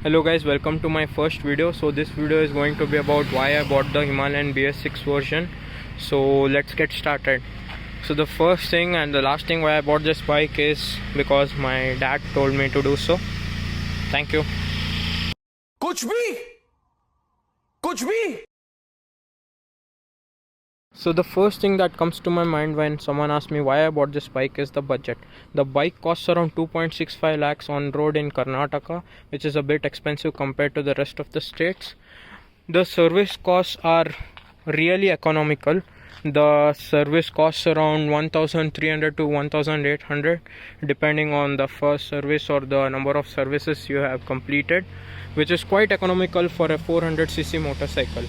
Hello guys, welcome to my first video. So this video is going to be about why I bought the Himalayan BS6 version. So let's get started. So the first thing and the last thing why I bought this bike is because my dad told me to do so. Thank you. कुछ भी So the first thing that comes to my mind when someone asks me why I bought this bike is the budget. The bike costs around 2.65 lakhs on road in Karnataka, which is a bit expensive compared to the rest of the states. The service costs are really economical. The service costs around 1300 to 1800 depending on the first service or the number of services you have completed, which is quite economical for a 400cc motorcycle.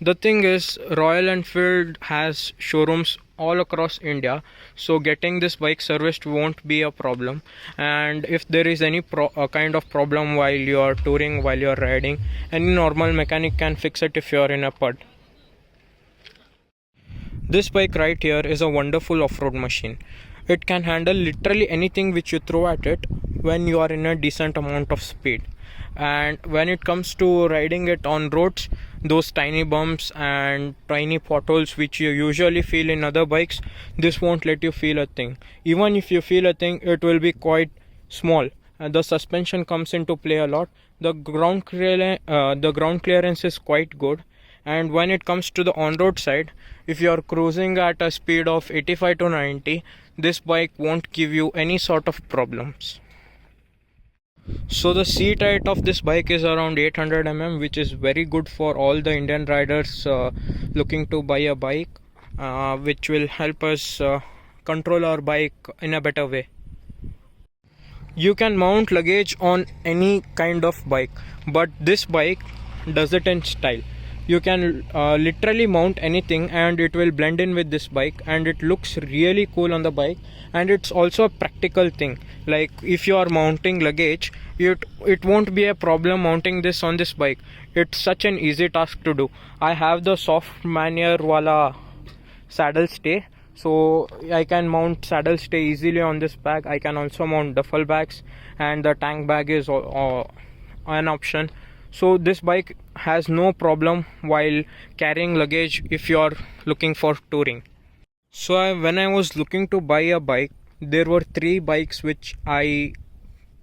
The thing is, Royal Enfield has showrooms all across India, so getting this bike serviced won't be a problem. And if there is any kind of problem while you are touring, while you are riding, any normal mechanic can fix it if you are in a PUD. This bike right here is a wonderful off-road machine. It can handle literally anything which you throw at it when you are in a decent amount of speed. And when it comes to riding it on roads, those tiny bumps and tiny potholes which you usually feel in other bikes, this won't let you feel a thing. Even if you feel a thing, it will be quite small. And the suspension comes into play a lot. The ground clearance is quite good. And when it comes to the on-road side, if you are cruising at a speed of 85 to 90, this bike won't give you any sort of problems. So the seat height of this bike is around 800 which is very good for all the Indian riders looking to buy a bike, which will help us control our bike in a better way. You can mount luggage on any kind of bike, but this bike does it in style. You can literally mount anything and it will blend in with this bike, and it looks really cool on the bike. And it's also a practical thing. Like if you are mounting luggage, it won't be a problem mounting this on this bike. It's such an easy task to do. I have the soft manure wala saddle stay, so I can mount saddle stay easily on this bag. I can also mount duffel bags, and the tank bag is an option. So this bike has no problem while carrying luggage if you are looking for touring. So when I was looking to buy a bike, there were three bikes which I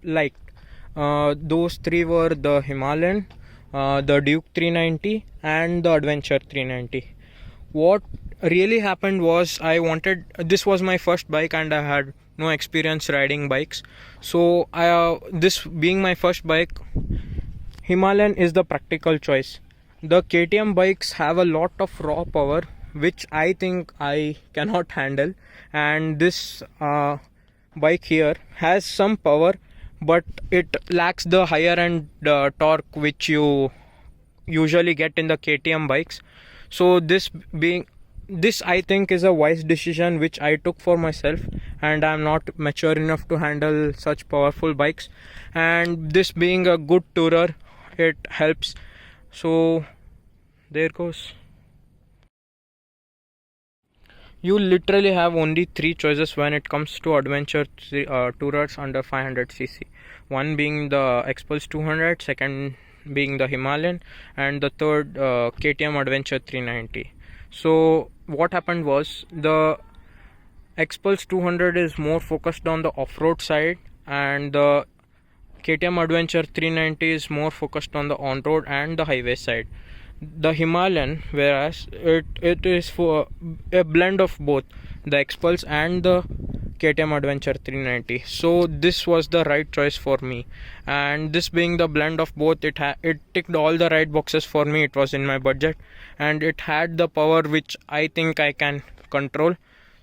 liked. Those three were the Himalayan, the Duke 390 and the Adventure 390. What really happened was this was my first bike and I had no experience riding bikes. So this being my first bike, Himalayan is the practical choice. The KTM bikes have a lot of raw power which I think I cannot handle, and this bike here has some power but it lacks the higher end torque which you usually get in the KTM bikes. So this I think is a wise decision which I took for myself, and I'm not mature enough to handle such powerful bikes, and this being a good tourer, it helps. So there goes. You literally have only three choices when it comes to adventure tourers under 500cc. One being the Xpulse 200, second being the Himalayan, and the third KTM Adventure 390. So what happened was the Xpulse 200 is more focused on the off-road side, and the KTM Adventure 390 is more focused on the on-road and the highway side. The Himalayan, whereas it is for a blend of both the Xpulse and the KTM Adventure 390. So this was the right choice for me, and this being the blend of both, it ticked all the right boxes for me. It was in my budget and it had the power which I think I can control.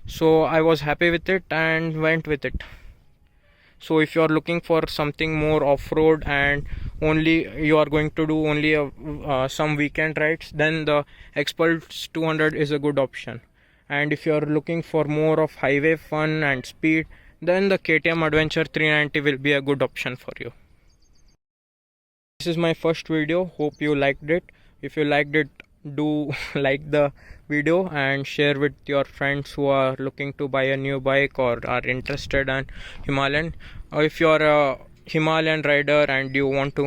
So I was happy with it and went with it. So if you are looking for something more off-road and only you are going to do only some weekend rides, then the Xpulse 200 is a good option. And if you are looking for more of highway fun and speed, then the KTM Adventure 390 will be a good option for you. This is my first video. Hope you liked it. If you liked it, do like the video and share with your friends who are looking to buy a new bike or are interested in Himalayan. If you are Himalayan rider and you want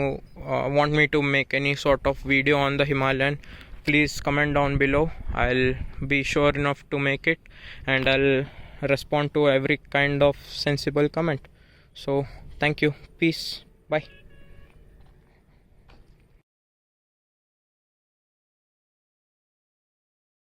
me to make any sort of video on the Himalayan, please comment down below. I'll be sure enough to make it, and I'll respond to every kind of sensible comment. So thank you, peace, bye.